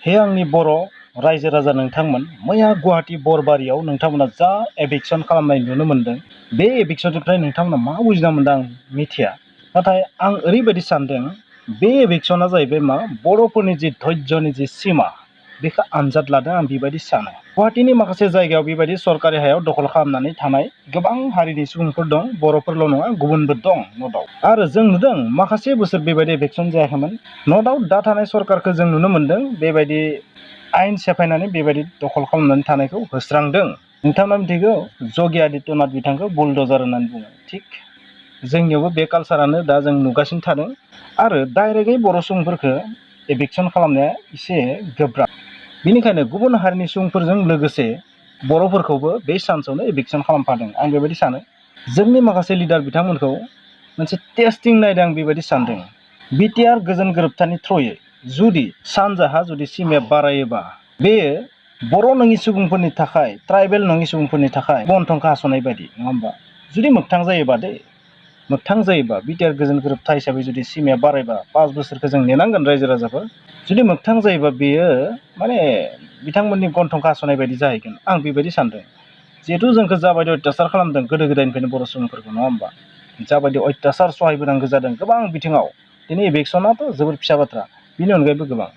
हे आंनि बर' रायजो राजा नोंथांमोन, मैया गुवाहाटी बरबारियाव नोंथांमोना जा एभिक्सन खालामनाय नुनो मोनदों, बे एभिक्सननिफ्राय नोंथांमोना मा बुजिना मोनदों आं मिथिया। नाथाय आं ओरैबायदि सानदों, बे एभिक्सना जाहैबाय मा बर'फोरनि जि धैर्यनि जि सिमा बेखौ आनजाद लादों आं बेबायदि सानो। गुवाहाटीनि माखासे जायगायाव बेबायदि सरकारि हायाव दखल खालामनानै थानाय गोबां हारिनि सुबुंफोर दं, बर'फोरल' नङा गुबुनबो दं न' दाउट। आरो जों नुदों माखासे बोसोर बेबायदि एभिक्सन जायाखैमोन। न' दाउट दा थानाय सरकारखौ जों नुनो मोनदों बेबायदि आयेन सेफायनानै बेबायदि दखल खालामनानै थानायखौ होस्रांदों। नोंथाङा मिथिगौ जगि आदित्यनाथ बिथांखौ बुलडजार होननानै बुङो। थिग जोंनियावबो बे कालसारानो दा जों नुगासिनो थादों। आरो डाइरेक्टयै बर' सुबुंफोरखौ एभिक्सन खालामनाया एसे गोब्राब। बेनिखायनो गुबुन हारिनि सुबुंफोरजों लोगोसे बर'फोरखौबो बे चान्सआवनो एभिक्सन खालामफादों आं बेबायदि सानो। जोंनि माखासे लिडार बिथांमोनखौ मोनसे टेस्टिं नायदों आं बेबायदि सानदों। बिटिआर गोजोन गोरोबथानि थ्रयै जुदि सानजाहा जुदि सिमाया बारायोबा बेयो बर' नङि सुबुंफोरनि थाखाय, ट्राइबेल नङि सुबुंफोरनि थाखाय गन्थंखौ हास'नाय बायदि, नङा होमबा? जुदि मोगथां जायोबा मोगथां जायोबा बिटिआर गोजोन गोरोबथा हिसाबै जुदि सिमाया बारायबा 5 बोसोरखौ जों नेनांगोन रायजो राजाफोर। जुदि मोगथां जायोबा बेयो माने बिथांमोननि गन्थंखौ हास'नाय बायदि जाहैगोन आं बेबायदि सानदों। जिहेथु जोंखौ जाबायदि अत्याचार खालामदों गोदो गोदायनिफ्रायनो बर' सुबुंफोरखौ, नङा होमबा? जाबायदि अत्याचार सहायबोनांगौ जादों गोबां बिथिङाव, दिनै एभिक्सनाथ' जोबोर फिसा बाथ्रा, बेनि अनगायैबो गोबां।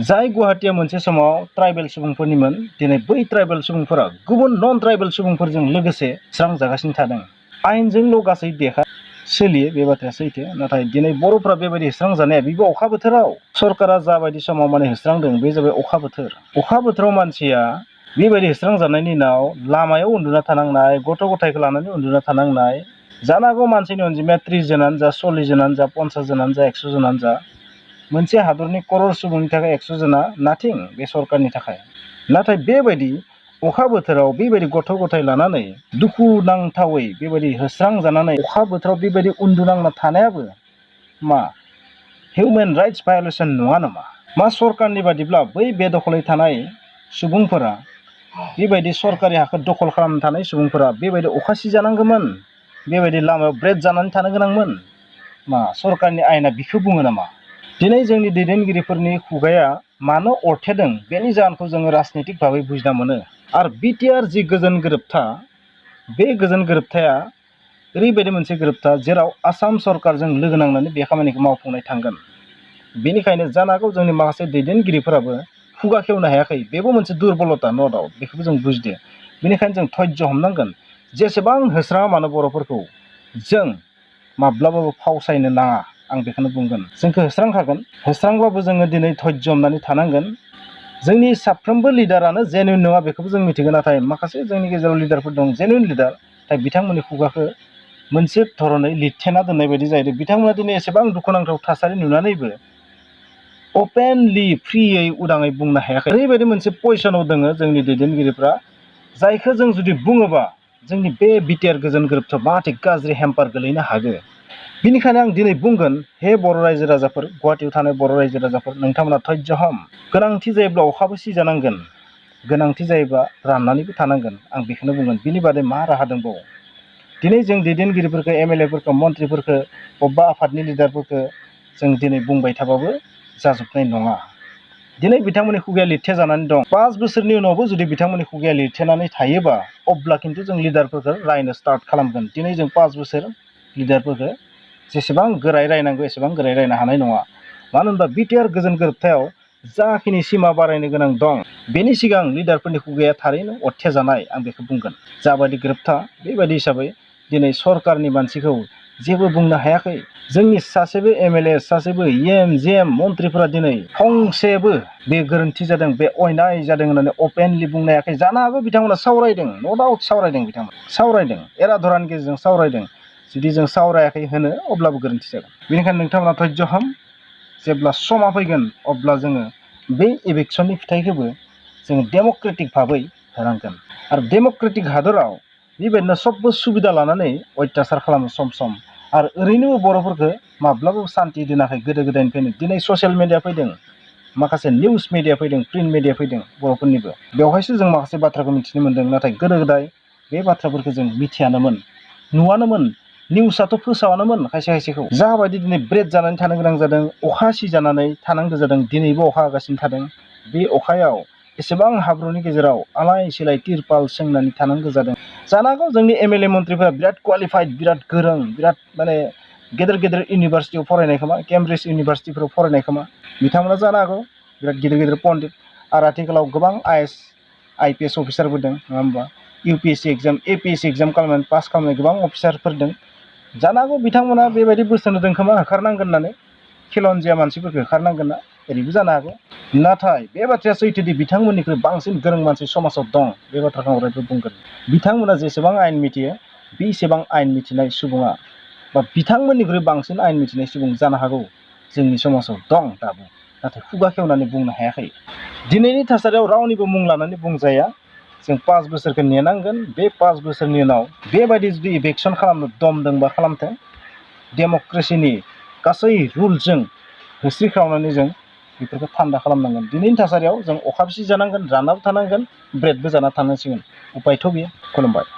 जाय गुवाहाटीया मोनसे समाव ट्राइबेल सुबुंफोरनिमोन, दिनै बै ट्राइबेल सुबुंफोरा गुबुन नन ट्राइबेल सुबुंफोरजों लोगोसे स्रांजागासिनो थादों। आयेनजोंल' गासै देखा सोलियो, बे बाथ्राया सैथो। नाथाय दिनै बर'फ्रा बेबायदि होस्रांजानाया बेबो अखा बोथोराव। सरकारा जाबायदि समाव माने होस्रांदों बे जाबाय अखा बोथोर। अखा बोथोराव मानसिया बेबायदि होस्रांजानायनि उनाव लामायाव उन्दुना थानांनाय, गथ' गथायखौ लानानै उन्दुना थानांनाय, जानो हागौ मानसिनि अनजिमाया 30 जनानो जा, 40 जनानो जा, 50 जनानो जा, 100 जनानो जा, मोनसे हादरनि करर सुबुंनि थाखाय 100 जना नाथिं बे सरकारनि थाखाय। नाथाय बेबायदि अखा बोथोराव बेबायदि गथ' गथाय लानानै दुखु नांथावै बेबायदि होस्रांजानानै अखा बोथोराव बेबायदि उन्दुनांना थानायाबो मा हिउमेन राइट्स भायलेसन नङा नामा? मा सरकारनि बादिब्ला बै बेदखलै थानाय सुबुंफोरा, बेबायदि सरकारि हाखौ दखल खालामना थानाय सुबुंफोरा बेबायदि अखा सिजानांगौमोन, बेबायदि लामायाव ब्रेड जानानै थानो गोनांमोन? मा सरकारनि आयेना बिखौ बुङो नामा? दिनै जोंनि दैदेनगिरिफोरनि खुगाया मानो अरथेदों बेनि जाहोनखौ जोङो राजनितिक भाबै बुजिना मोनो। आरो बिटिआर जि गोजोन गोरोबथा, बे गोजोन गोरोबथाया ओरैबायदि मोनसे गोरोबथा जेराव आसाम सरकारजों लोगो नांनानै बे खामानिखौ मावफुंनाय थांगोन। बेनिखायनो जानो हागौ जोंनि माखासे दैदेनगिरिफोराबो खुगा खेवनो हायाखै, बेबो मोनसे दुरबलता न' दाउट, बेखौबो जों बुजिदो। बेनिखायनो जों धैर्य हमनांगोन। जेसेबां होस्राङा मानो बर'फोरखौ, जों माब्लाबाबो फावसायनो नाङा, आं बेखौनो बुंगोन। जोंखौ होस्रांखागोन, होस्रांबाबो जोङो दिनै धैर्य हमनानै थानांगोन। जोंनि साफ्रोमबो लिडारानो जेनुइन नङा बेखौबो जों मिथिगौ, नाथाय माखासे जोंनि गेजेराव लिडारफोर दं जेनुइन लिडार, नाथाय बिथांमोननि खुगाखौ मोनसे धरनै लिरथेना दोननाय बायदि जाहैदों। बिथांमोना दिनै एसेबां दुखुनांथाव थासारि नुनानैबो अपेनलि फ्रियै उदाङै बुंनो हायाखै। ओरैबायदि मोनसे पजिसनाव दङ जोंनि दैदेनगिरिफ्रा, जायखौ जों जुदि बुङोबा जोंनि बे बिटिआर गोजोन गोरोबथायाव माबायदि गाज्रि हेम्पार गोलैनो हागौ। बेनिखायनो आं दिनै बुंगोन, हे बर' रायजो राजाफोर, गुवाहाटीयाव थानाय बर' रायजो राजाफोर, नोंथांमोना धैर्य हम। गोनांथि जायोब्ला अखाबो सिजानांगोन, गोनांथि जायोब्ला राननानैबो थानांगोन, आं बेखौनो बुंगोन। बिनि बादै मा राहा दंबावो? दिनै जों दैदेनगिरिफोरखौ, एमएलएफोरखौ, मन्थ्रिफोरखौ, बबेबा आफादनि लिडारफोरखौ जों दिनै बुंबाय थाबाबो जाजोबनाय नङा। दिनै बिथांमोननि खुगाया लिरथे जानानै दं। 5 बोसोरनि उनावबो जुदि बिथांमोननि खुगाया लिरथेनानै थायोबा अब्ला खिन्थु जों लिडारफोरखौ रायनो स्टार्ट खालामगोन। दिनै जों 5 बोसोर लिडारफोरखौ जेसेबां गोरायै रायनांगौ एसेबां गोरायै रायनो हानाय नङा। मानो होनबा बिटिआर गोजोन गोरोबथायाव जाखिनि सिमा बारायनो गोनां दं, बेनि सिगां लिडारफोरनि खुगाया थारैनो अरथेजानाय, आं बेखौ बुंगोन। जाबायदि गोरोबथा बेबायदि हिसाबै दिनै सरकारनि मानसिखौ जेबो बुंनो हायाखै। जोंनि सासेबो एमएलए, सासेबो इएम जेएम मन्थ्रिफोरा दिनै फंसेबो बे गोरोन्थि जादों, बे अयनाय जादों होननानै अपेनलि बुंनो हायाखै। जानो हागौ बिथांमोना सावरायदों, न' डाउट सावरायदों, बिथांमोना सावरायदों, एराधरानि गेजेरजों सावरायदों। जुदि जों सावरायाखै होनो अब्लाबो गोरोन्थि जागोन। बेनिखायनो नोंथांमोना धैर्य हम। जेब्ला समा फैगोन अब्ला जोङो बे इभिक्सननि फिथाइखौबो जोङो डेम'क्रेटिक भाबै होनांगोन। आरो डेम'क्रेटिक हादराव बेबायदिनो सबबो सुबिदा लानानै अत्याचार खालामो सम सम। आरो ओरैनो बर'फोरखौ माब्लाबाबो सान्ति दोनाखै गोदो गोदायनिफ्रायनो। दिनै ससियेल मिडिया फैदों, माखासे निउस मिडिया फैदों, प्रिन्ट मिडिया फैदों बर'फोरनिबो। बेवहायसो जों माखासे बाथ्राखौ मिथिनो मोन्दों। नाथाय गोदो गोदाय बे बाथ्राफोरखौ जों मिथियानोमोन, नुवानोमोन, निउसआथ' फोसावानोमोन खायसे खायसेखौ। जाबायदि दिनै ब्रेड जानानै थानो गोनां जादों, अखा सिजानानै थानांगौ जादों, दिनैबो अखा हागासिनो थादों। बे अखायाव एसेबां हाब्रुनि गेजेराव आलाय सिलाय तिरपाल सोंनानै थानांगौ जादों। जानो हागौ जोंनि एमएलए मन्थ्रिफोरा बिराद क्वालिफाइड, बिराद गोरों, बिराद माने गेदेर गेदेर इउनिभारसिटियाव फरायनाय खोमा, केम्ब्रिज इउनिभारसिटिफोराव फरायनाय खोमा। बिथांमोना जानो हागौ बिराद गिदिर गिदिर पन्डित। आरो आथिखालाव गोबां आइपिएस अफिसारबो दं, नङा होमबा? इउपिएससि एग्जाम, एपिएससि एग्जाम खालामनानै पास खालामनाय गोबां अफिसारफोर दं। जानो हागौ बिथांमोना बेबायदि बोसोन होदों खोमा होखारनांगोन होननानै, खिलनजिया मानसिफोरखौ होखारनांगोन ना, ओरैबो जानो हागौ। नाथाय बे बाथ्राया सैथोदि बिथांमोननिख्रुइ बांसिन गोरों मानसि समाजाव दं, बे बाथ्राखौ आं अरायबो बुंगोन। बिथांमोना जेसेबां आयेन मिथियो, बेसेबां आयेन मिथिनाय सुबुङा बा बिथांमोननिख्रुइ बांसिन आयेन मिथिनाय सुबुं जानो हागौ जोंनि समाजाव दं दाबो, नाथाय खुगा खेवनानै बुंनो हायाखै। दिनैनि थासारियाव रावनिबो मुं लानानै बुंजाया। जों 5 बोसोरखौ नेनांगोन। बे 5 बोसोरनि उनाव बेबायदि जुदि इभिक्सन खालामनो दम दंबा खालामथों। डेम'क्रेसिनि गासै रुलजों होस्रिख्रावनानै जों बेफोरखौ थान्दा खालामनांगोन। दिनैनि थासारियाव जों अखा बिसि जानांगोन, जानाबो थानांगोन, ब्रेडबो जाना थानांसिगोन। उपायथ' गैया। खुलुमबाय।